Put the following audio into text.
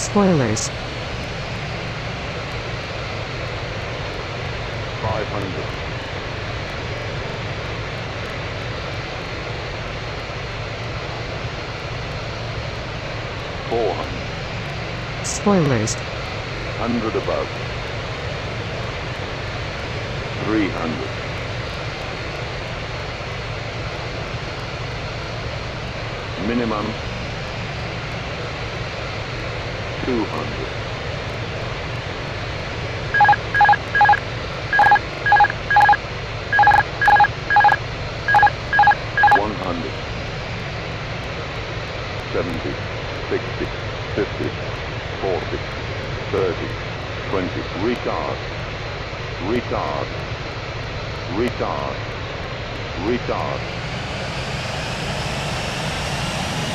Spoilers. 500. 400. Spoilers. 100 above. 300. Minimum 200. 100. 70, 60, 50, 40, 30, 20. Retard. Retard. Retard. Retard.